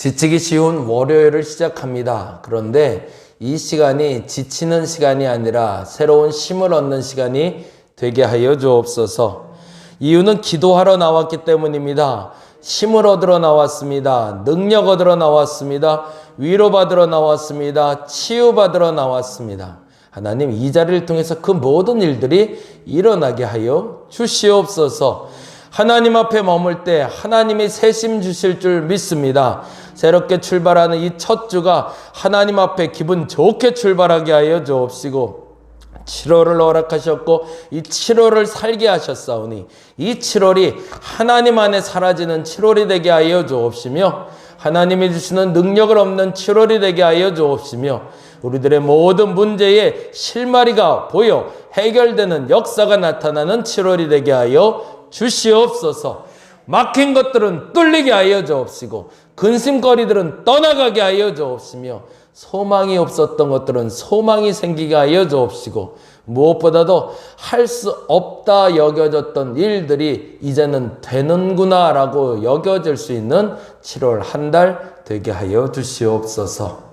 지치기 쉬운 월요일을 시작합니다. 그런데 이 시간이 지치는 시간이 아니라 새로운 힘을 얻는 시간이 되게 하여 주옵소서. 이유는 기도하러 나왔기 때문입니다. 힘을 얻으러 나왔습니다. 능력 얻으러 나왔습니다. 위로받으러 나왔습니다. 치유받으러 나왔습니다. 하나님, 이 자리를 통해서 그 모든 일들이 일어나게 하여 주시옵소서. 하나님 앞에 머물 때 하나님이 새 힘 주실 줄 믿습니다. 새롭게 출발하는 이 첫 주가 하나님 앞에 기분 좋게 출발하게 하여 주옵시고, 7월을 허락하셨고 이 7월을 살게 하셨사오니 이 7월이 하나님 안에 사라지는 7월이 되게 하여 주옵시며, 하나님이 주시는 능력을 없는 7월이 되게 하여 주옵시며, 우리들의 모든 문제의 실마리가 보여 해결되는 역사가 나타나는 7월이 되게 하여 주시옵소서. 막힌 것들은 뚫리게 하여 주옵시고, 근심거리들은 떠나가게 하여 주옵시며, 소망이 없었던 것들은 소망이 생기게 하여 주옵시고, 무엇보다도 할 수 없다 여겨졌던 일들이 이제는 되는구나 라고 여겨질 수 있는 7월 한 달 되게 하여 주시옵소서.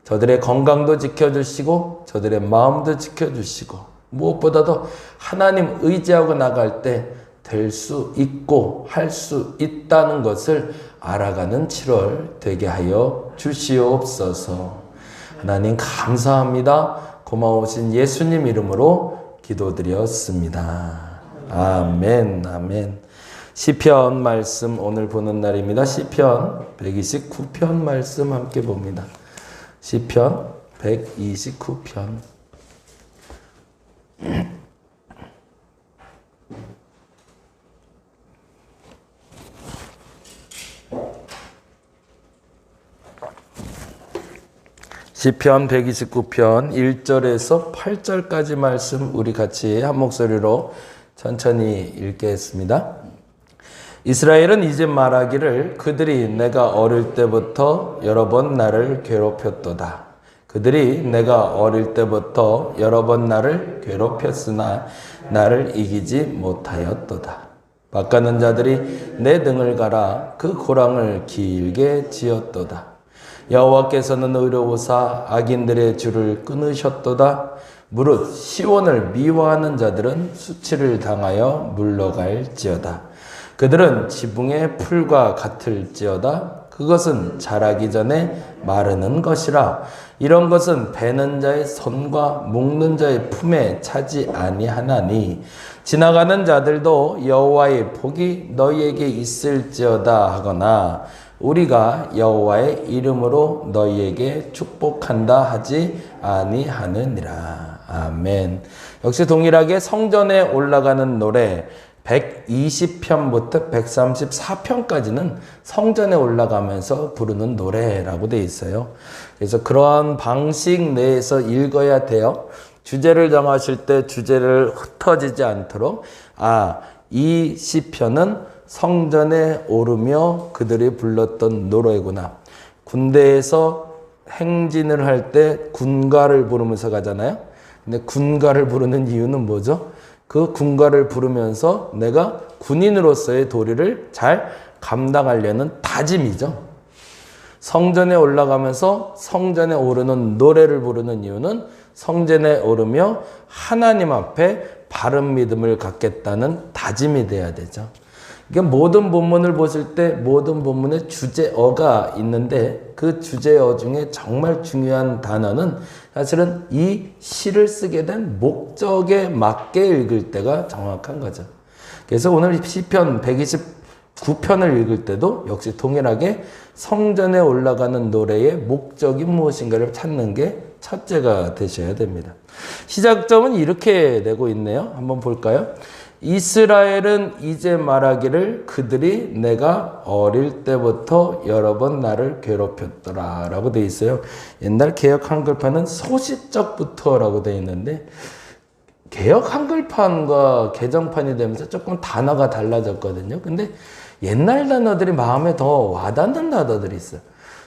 저들의 건강도 지켜주시고 저들의 마음도 지켜주시고, 무엇보다도 하나님 의지하고 나갈 때 될 수 있고 할 수 있다는 것을 알아가는 7월 되게 하여 주시옵소서. 하나님 감사합니다. 고마우신 예수님 이름으로 기도드렸습니다. 아멘, 아멘. 시편 말씀 오늘 보는 날입니다. 시편 129편 말씀 함께 봅니다. 시편 129편. 시편 129편 1절에서 8절까지 말씀 우리 같이 한 목소리로 천천히 읽겠습니다. 이스라엘은 이제 말하기를, 그들이 내가 어릴 때부터 여러 번 나를 괴롭혔도다. 그들이 내가 어릴 때부터 여러 번 나를 괴롭혔으나 나를 이기지 못하였도다. 바가는 자들이 내 등을 갈아 그 고랑을 길게 지었도다. 여호와께서는 의로우사 악인들의 줄을 끊으셨도다. 무릇 시온을 미워하는 자들은 수치를 당하여 물러갈지어다. 그들은 지붕의 풀과 같을지어다. 그것은 자라기 전에 마르는 것이라. 이런 것은 베는 자의 손과 묶는 자의 품에 차지 아니하나니, 지나가는 자들도 여호와의 복이 너희에게 있을지어다 하거나, 우리가 여호와의 이름으로 너희에게 축복한다 하지 아니하느니라. 아멘. 역시 동일하게 성전에 올라가는 노래 120편부터 134편까지는 성전에 올라가면서 부르는 노래라고 되어 있어요. 그래서 그러한 방식 내에서 읽어야 돼요. 주제를 정하실 때 주제를 흩어지지 않도록, 이 시편은 성전에 오르며 그들이 불렀던 노래구나. 군대에서 행진을 할 때 군가를 부르면서 가잖아요. 근데 군가를 부르는 이유는 뭐죠? 그 군가를 부르면서 내가 군인으로서의 도리를 잘 감당하려는 다짐이죠. 성전에 올라가면서 성전에 오르는 노래를 부르는 이유는 성전에 오르며 하나님 앞에 바른 믿음을 갖겠다는 다짐이 돼야 되죠. 그러니까 모든 본문을 보실 때 모든 본문에 주제어가 있는데, 그 주제어 중에 정말 중요한 단어는 사실은 이 시를 쓰게 된 목적에 맞게 읽을 때가 정확한 거죠. 그래서 오늘 시편 129편을 읽을 때도 역시 동일하게 성전에 올라가는 노래의 목적이 무엇인가를 찾는 게 첫째가 되셔야 됩니다. 시작점은 이렇게 되고 있네요. 한번 볼까요? 이스라엘은 이제 말하기를, 그들이 내가 어릴 때부터 여러 번 나를 괴롭혔더라 라고 되어 있어요. 옛날 개역 한글판은 소시적부터 라고 되어 있는데, 개역 한글판과 개정판이 되면서 조금 단어가 달라졌거든요. 근데 옛날 단어들이 마음에 더 와닿는 단어들이 있어요.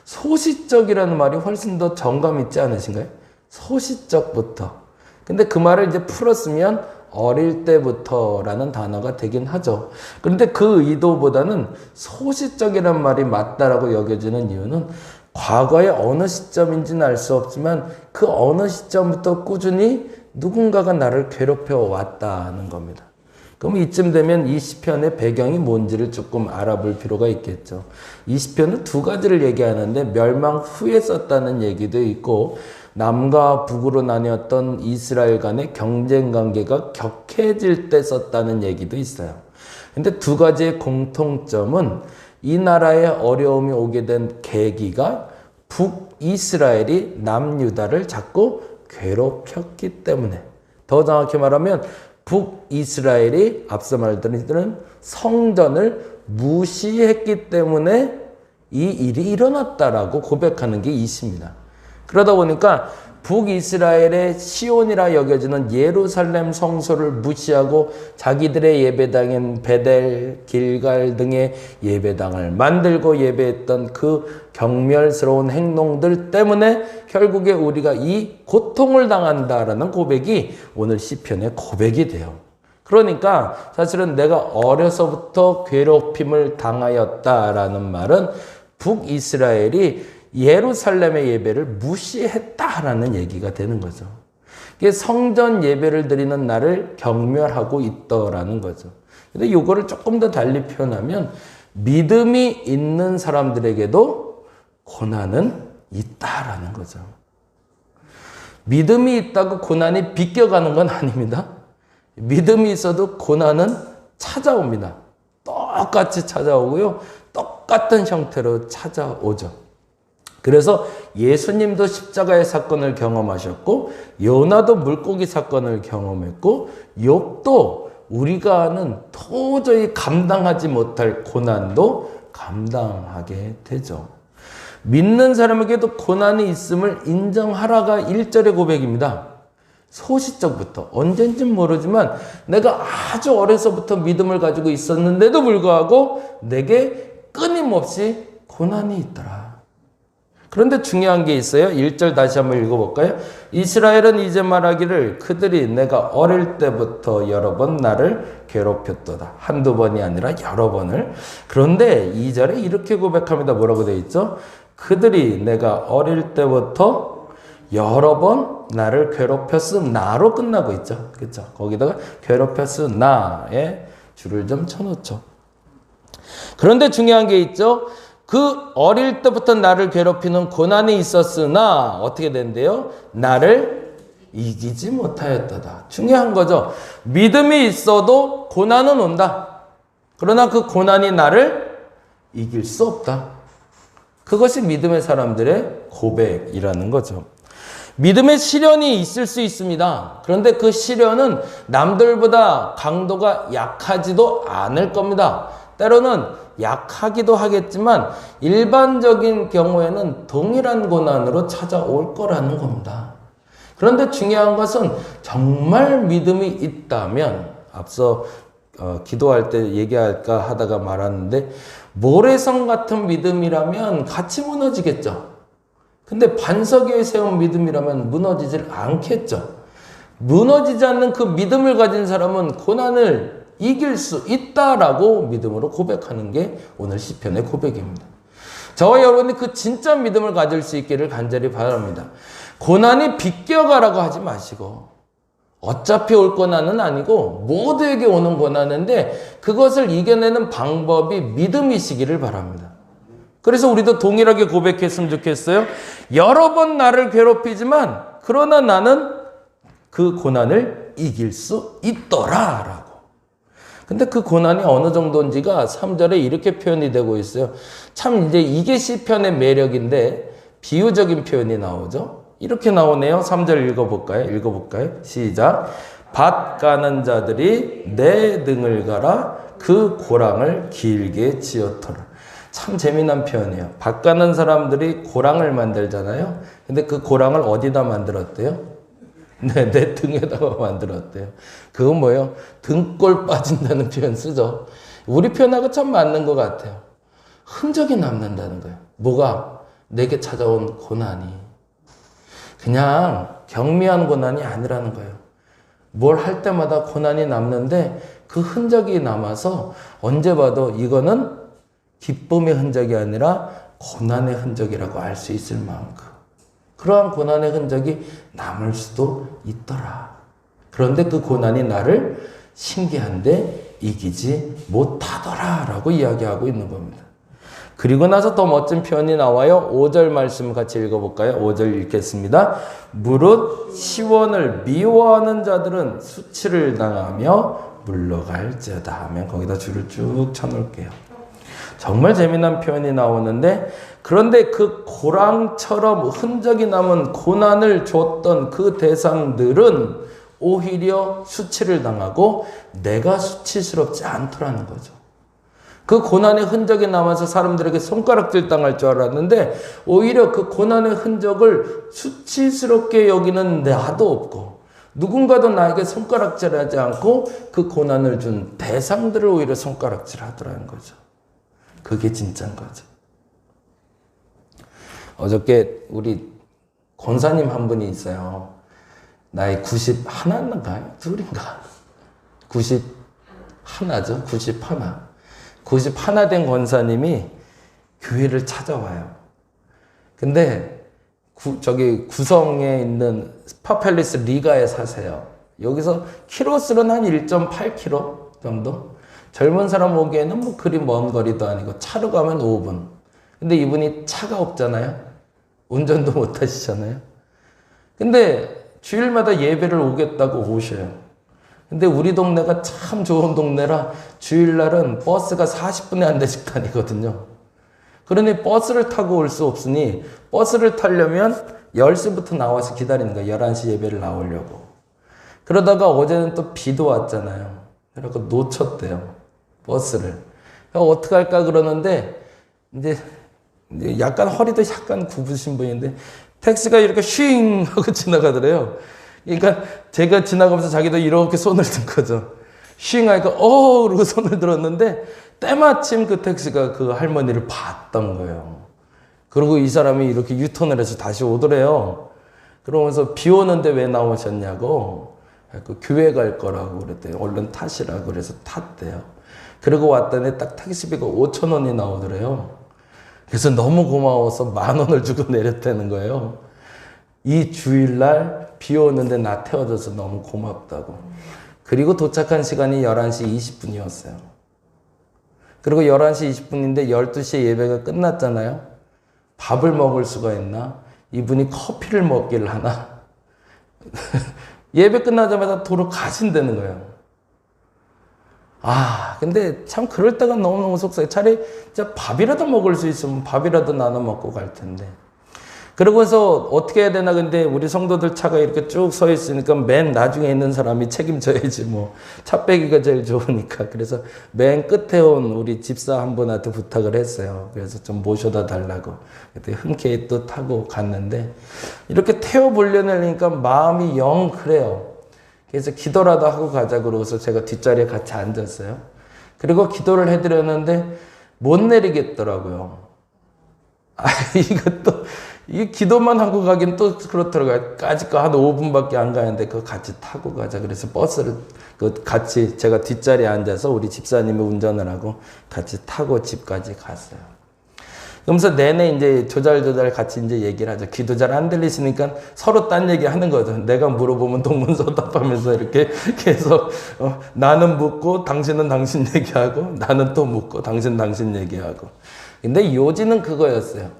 소시적이라는 말이 훨씬 더 정감 있지 않으신가요? 소시적부터. 근데 그 말을 이제 풀었으면 어릴 때부터라는 단어가 되긴 하죠. 그런데 그 의도보다는 소시적이란 말이 맞다라고 여겨지는 이유는 과거의 어느 시점인지는 알 수 없지만 그 어느 시점부터 꾸준히 누군가가 나를 괴롭혀 왔다는 겁니다. 그럼 이쯤 되면 이 시편의 배경이 뭔지를 조금 알아볼 필요가 있겠죠. 이 시편은 두 가지를 얘기하는데 멸망 후에 썼다는 얘기도 있고 남과 북으로 나뉘었던 이스라엘 간의 경쟁 관계가 격해질 때 썼다는 얘기도 있어요. 근데 두 가지의 공통점은 이 나라에 어려움이 오게 된 계기가 북이스라엘이 남유다를 자꾸 괴롭혔기 때문에, 더 정확히 말하면 북이스라엘이 앞서 말드린 성전을 무시했기 때문에 이 일이 일어났다라고 고백하는 게 이십니다. 그러다 보니까 북이스라엘의 시온이라 여겨지는 예루살렘 성소를 무시하고 자기들의 예배당인 베델, 길갈 등의 예배당을 만들고 예배했던 그 경멸스러운 행동들 때문에 결국에 우리가 이 고통을 당한다라는 고백이 오늘 시편의 고백이 돼요. 그러니까 사실은 내가 어려서부터 괴롭힘을 당하였다라는 말은 북이스라엘이 예루살렘의 예배를 무시했다라는 얘기가 되는 거죠. 이게 성전 예배를 드리는 나를 경멸하고 있더라는 거죠. 근데 이거를 조금 더 달리 표현하면 믿음이 있는 사람들에게도 고난은 있다라는 거죠. 믿음이 있다고 고난이 비껴가는 건 아닙니다. 믿음이 있어도 고난은 찾아옵니다. 똑같이 찾아오고요. 똑같은 형태로 찾아오죠. 그래서 예수님도 십자가의 사건을 경험하셨고 요나도 물고기 사건을 경험했고 욥도 우리가 아는 도저히 감당하지 못할 고난도 감당하게 되죠. 믿는 사람에게도 고난이 있음을 인정하라가 1절의 고백입니다. 소시적부터 언젠진 모르지만 내가 아주 어려서부터 믿음을 가지고 있었는데도 불구하고 내게 끊임없이 고난이 있더라. 그런데 중요한 게 있어요. 1절 다시 한번 읽어볼까요? 이스라엘은 이제 말하기를 그들이 내가 어릴 때부터 여러 번 나를 괴롭혔도다. 한두 번이 아니라 여러 번을. 그런데 2절에 이렇게 고백합니다. 뭐라고 되어 있죠? 그들이 내가 어릴 때부터 여러 번 나를 괴롭혔으나로 끝나고 있죠. 그렇죠? 거기다가 괴롭혔으나에 줄을 좀 쳐놓죠. 그런데 중요한 게 있죠. 그 어릴 때부터 나를 괴롭히는 고난이 있었으나 어떻게 된대요? 나를 이기지 못하였도다. 중요한 거죠. 믿음이 있어도 고난은 온다. 그러나 그 고난이 나를 이길 수 없다. 그것이 믿음의 사람들의 고백이라는 거죠. 믿음의 시련이 있을 수 있습니다. 그런데 그 시련은 남들보다 강도가 약하지도 않을 겁니다. 때로는 약하기도 하겠지만 일반적인 경우에는 동일한 고난으로 찾아올 거라는 겁니다. 그런데 중요한 것은 정말 믿음이 있다면 앞서 기도할 때 얘기할까 하다가 말았는데 모래성 같은 믿음이라면 같이 무너지겠죠. 근데 반석 위에 세운 믿음이라면 무너지질 않겠죠. 무너지지 않는 그 믿음을 가진 사람은 고난을 이길 수 있다라고 믿음으로 고백하는 게 오늘 시편의 고백입니다. 저와 여러분이 그 진짜 믿음을 가질 수 있기를 간절히 바랍니다. 고난이 비껴가라고 하지 마시고 어차피 올 고난은 아니고 모두에게 오는 고난인데 그것을 이겨내는 방법이 믿음이시기를 바랍니다. 그래서 우리도 동일하게 고백했으면 좋겠어요. 여러 번 나를 괴롭히지만 그러나 나는 그 고난을 이길 수 있더라라고. 근데 그 고난이 어느 정도인지가 3절에 이렇게 표현이 되고 있어요. 참 이제 이게 시편의 매력인데 비유적인 표현이 나오죠. 이렇게 나오네요. 3절 읽어볼까요? 시작. 밭 가는 자들이 내 등을 갈아 그 고랑을 길게 지었더라. 참 재미난 표현이에요. 밭 가는 사람들이 고랑을 만들잖아요. 근데 그 고랑을 어디다 만들었대요? 네, 내 등에다가 만들었대요. 그건 뭐예요? 등골 빠진다는 표현 쓰죠. 우리 표현하고 참 맞는 것 같아요. 흔적이 남는다는 거예요. 뭐가? 내게 찾아온 고난이. 그냥 경미한 고난이 아니라는 거예요. 뭘 할 때마다 고난이 남는데 그 흔적이 남아서 언제 봐도 이거는 기쁨의 흔적이 아니라 고난의 흔적이라고 알 수 있을 만큼 그러한 고난의 흔적이 남을 수도 있더라. 그런데 그 고난이 나를 신기한데 이기지 못하더라 라고 이야기하고 있는 겁니다. 그리고 나서 더 멋진 표현이 나와요. 5절 말씀 같이 읽어볼까요? 5절 읽겠습니다. 무릇 시원을 미워하는 자들은 수치를 당하며 물러갈지어다 하면 거기다 줄을 쭉 쳐놓을게요. 정말 재미난 표현이 나오는데 그런데 그 고랑처럼 흔적이 남은 고난을 줬던 그 대상들은 오히려 수치를 당하고 내가 수치스럽지 않더라는 거죠. 그 고난의 흔적이 남아서 사람들에게 손가락질 당할 줄 알았는데 오히려 그 고난의 흔적을 수치스럽게 여기는 나도 없고 누군가도 나에게 손가락질하지 않고 그 고난을 준 대상들을 오히려 손가락질하더라는 거죠. 그게 진짜인 거죠. 어저께 우리 권사님 한 분이 있어요. 나이 91인가요? 둘인가? 91죠. 91. 91 된 권사님이 교회를 찾아와요. 근데 저기 구성에 있는 스파팰리스 리가에 사세요. 여기서 키로수는 한 1.8km 정도? 젊은 사람 오기에는 뭐 그리 먼 거리도 아니고 차로 가면 5분. 근데 이분이 차가 없잖아요. 운전도 못 하시잖아요. 근데 주일마다 예배를 오겠다고 오셔요. 근데 우리 동네가 참 좋은 동네라 주일날은 버스가 40분에 한 대씩 다니거든요. 그러니 버스를 타고 올 수 없으니 버스를 타려면 10시부터 나와서 기다리는 거예요. 11시 예배를 나오려고. 그러다가 어제는 또 비도 왔잖아요. 그래서 놓쳤대요. 버스를. 어떡할까 그러는데 이제 약간 허리도 약간 굽으신 분인데 택시가 이렇게 쉥 하고 지나가더래요. 그러니까 제가 지나가면서 자기도 이렇게 손을 든 거죠. 쉥 하니까 그러고 손을 들었는데 때마침 그 택시가 그 할머니를 봤던 거예요. 그리고 이 사람이 이렇게 유턴을 해서 다시 오더래요. 그러면서 비 오는데 왜 나오셨냐고. 그 교회 갈 거라고 그랬대요. 얼른 타시라고 그래서 탔대요. 그리고 왔더니 딱 택시비가 5,000원이 나오더래요. 그래서 너무 고마워서 10,000원을 주고 내렸다는 거예요. 이 주일날 비 오는데 나 태워줘서 너무 고맙다고. 그리고 도착한 시간이 11시 20분이었어요. 그리고 11시 20분인데 12시에 예배가 끝났잖아요. 밥을 먹을 수가 있나? 이분이 커피를 먹기를 하나? 예배 끝나자마자 도로 가신다는 거예요. 근데 참 그럴 때가 너무너무 속상해. 차라리 진짜 밥이라도 먹을 수 있으면 밥이라도 나눠 먹고 갈 텐데. 그러고서 어떻게 해야 되나. 근데 우리 성도들 차가 이렇게 쭉 서 있으니까 맨 나중에 있는 사람이 책임져야지 뭐. 차 빼기가 제일 좋으니까. 그래서 맨 끝에 온 우리 집사 한 분한테 부탁을 했어요. 그래서 좀 모셔다 달라고. 그때 흔쾌히 또 타고 갔는데 이렇게 태워보려니까 마음이 영 그래요. 그래서 기도라도 하고 가자 그러고서 제가 뒷자리에 같이 앉았어요. 그리고 기도를 해드렸는데 못 내리겠더라고요. 이것도 이 기도만 하고 가긴 또 그렇더라고요. 까짓 한 5분밖에 안 가는데 그거 같이 타고 가자. 그래서 버스를 같이 제가 뒷자리에 앉아서 우리 집사님이 운전을 하고 같이 타고 집까지 갔어요. 그러면서 내내 이제 조잘조잘 같이 이제 얘기를 하죠. 귀도 잘 안 들리시니까 서로 딴 얘기 하는 거죠. 내가 물어보면 동문서답하면서 이렇게 계속 나는 묻고 당신은 당신 얘기하고 나는 또 묻고 당신 얘기하고. 근데 요지는 그거였어요.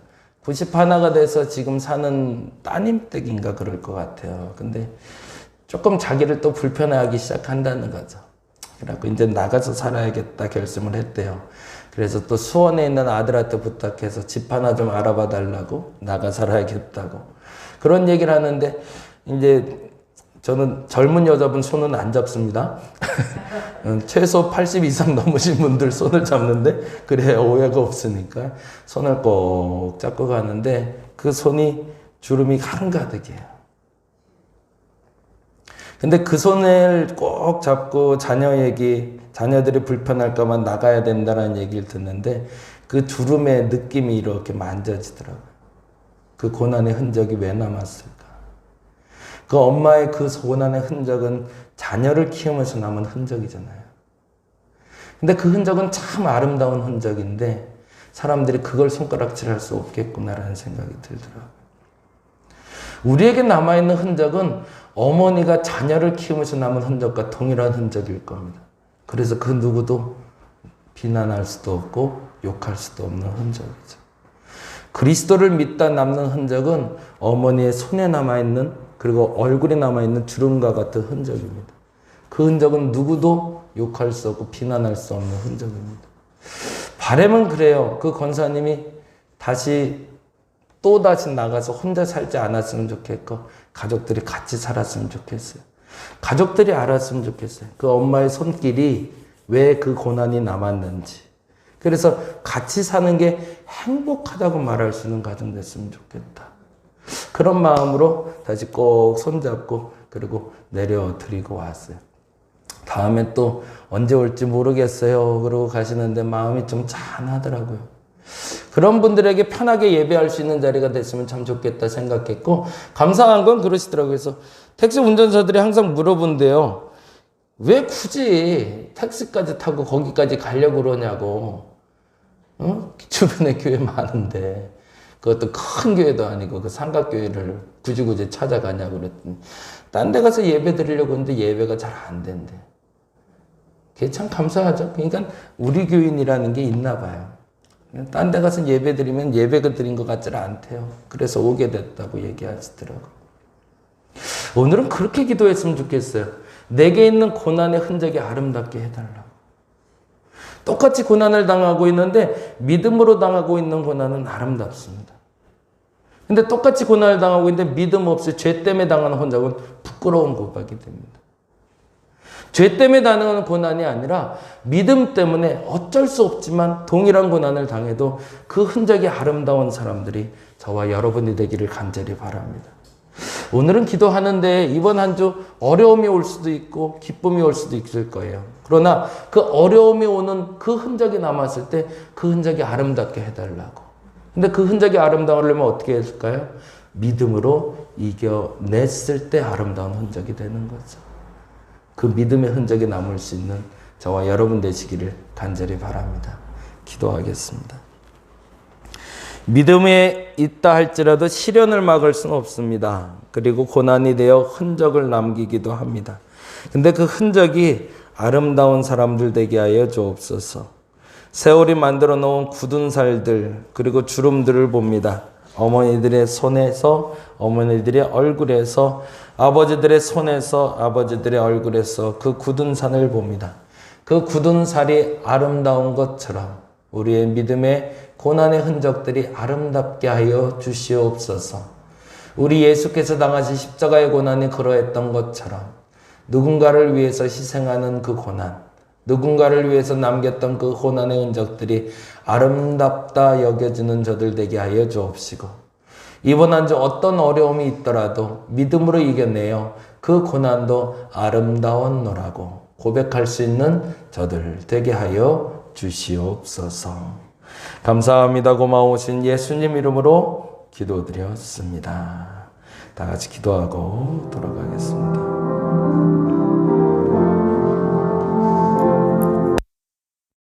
91가 돼서 지금 사는 따님 댁인가 그럴 것 같아요. 근데 조금 자기를 또 불편해하기 시작한다는 거죠. 그래갖고 이제 나가서 살아야겠다 결심을 했대요. 그래서 또 수원에 있는 아들한테 부탁해서 집 하나 좀 알아봐 달라고 나가 살아야겠다고 그런 얘기를 하는데 이제 저는 젊은 여자분 손은 안 잡습니다. 최소 80 이상 넘으신 분들 손을 잡는데 그래야 오해가 없으니까 손을 꼭 잡고 가는데 그 손이 주름이 한가득이에요. 근데 그 손을 꼭 잡고 자녀들이 불편할까봐 나가야 된다는 얘기를 듣는데 그 주름의 느낌이 이렇게 만져지더라고요. 그 고난의 흔적이 왜 남았을까? 그 엄마의 그 고난의 흔적은 자녀를 키우면서 남은 흔적이잖아요. 근데 그 흔적은 참 아름다운 흔적인데 사람들이 그걸 손가락질할 수 없겠구나라는 생각이 들더라고요. 우리에게 남아있는 흔적은 어머니가 자녀를 키우면서 남은 흔적과 동일한 흔적일 겁니다. 그래서 그 누구도 비난할 수도 없고 욕할 수도 없는 흔적이죠. 그리스도를 믿다 남는 흔적은 어머니의 손에 남아있는 그리고 얼굴에 남아있는 주름과 같은 흔적입니다. 그 흔적은 누구도 욕할 수 없고 비난할 수 없는 흔적입니다. 바람은 그래요. 그 권사님이 또다시 나가서 혼자 살지 않았으면 좋겠고 가족들이 같이 살았으면 좋겠어요. 가족들이 알았으면 좋겠어요. 그 엄마의 손길이 왜 그 고난이 남았는지. 그래서 같이 사는 게 행복하다고 말할 수 있는 가정 됐으면 좋겠다. 그런 마음으로 다시 꼭 손잡고 그리고 내려드리고 왔어요. 다음에 또 언제 올지 모르겠어요. 그러고 가시는데 마음이 좀 짠하더라고요. 그런 분들에게 편하게 예배할 수 있는 자리가 됐으면 참 좋겠다 생각했고 감사한 건 그러시더라고요. 그래서 택시 운전사들이 항상 물어본대요. 왜 굳이 택시까지 타고 거기까지 가려고 그러냐고. 주변에 교회 많은데 그것도 큰 교회도 아니고 그 삼각교회를 굳이 찾아가냐고 그랬더니 딴 데 가서 예배 드리려고 했는데 예배가 잘 안 된대. 그게 참 감사하죠. 그러니까 우리 교인이라는 게 있나 봐요. 딴 데 가서 예배 드리면 예배가 드린 것 같지 않대요. 그래서 오게 됐다고 얘기하시더라고요. 오늘은 그렇게 기도했으면 좋겠어요. 내게 있는 고난의 흔적이 아름답게 해달라고. 똑같이 고난을 당하고 있는데 믿음으로 당하고 있는 고난은 아름답습니다. 근데 똑같이 고난을 당하고 있는데 믿음 없이 죄 때문에 당하는 흔적은 부끄러운 고백이 됩니다. 죄 때문에 당하는 고난이 아니라 믿음 때문에 어쩔 수 없지만 동일한 고난을 당해도 그 흔적이 아름다운 사람들이 저와 여러분이 되기를 간절히 바랍니다. 오늘은 기도하는데 이번 한 주 어려움이 올 수도 있고 기쁨이 올 수도 있을 거예요. 그러나 그 어려움이 오는 그 흔적이 남았을 때 그 흔적이 아름답게 해달라고. 근데 그 흔적이 아름다우려면 어떻게 했을까요? 믿음으로 이겨냈을 때 아름다운 흔적이 되는 거죠. 그 믿음의 흔적이 남을 수 있는 저와 여러분 되시기를 간절히 바랍니다. 기도하겠습니다. 믿음에 있다 할지라도 시련을 막을 수는 없습니다. 그리고 고난이 되어 흔적을 남기기도 합니다. 근데 그 흔적이 아름다운 사람들 되게 하여 주옵소서. 세월이 만들어 놓은 굳은 살들 그리고 주름들을 봅니다. 어머니들의 손에서 어머니들의 얼굴에서 아버지들의 손에서 아버지들의 얼굴에서 그 굳은 산을 봅니다. 그 굳은 살이 아름다운 것처럼 우리의 믿음의 고난의 흔적들이 아름답게 하여 주시옵소서. 우리 예수께서 당하신 십자가의 고난이 그러했던 것처럼 누군가를 위해서 희생하는 그 고난, 누군가를 위해서 남겼던 그 고난의 흔적들이 아름답다 여겨지는 저들 되게 하여 주옵시고 이번 한 주 어떤 어려움이 있더라도 믿음으로 이겨내어 그 고난도 아름다웠노라고 고백할 수 있는 저들 되게 하여 주시옵소서. 감사합니다. 고마우신 예수님 이름으로 기도드렸습니다. 다 같이 기도하고 돌아가겠습니다.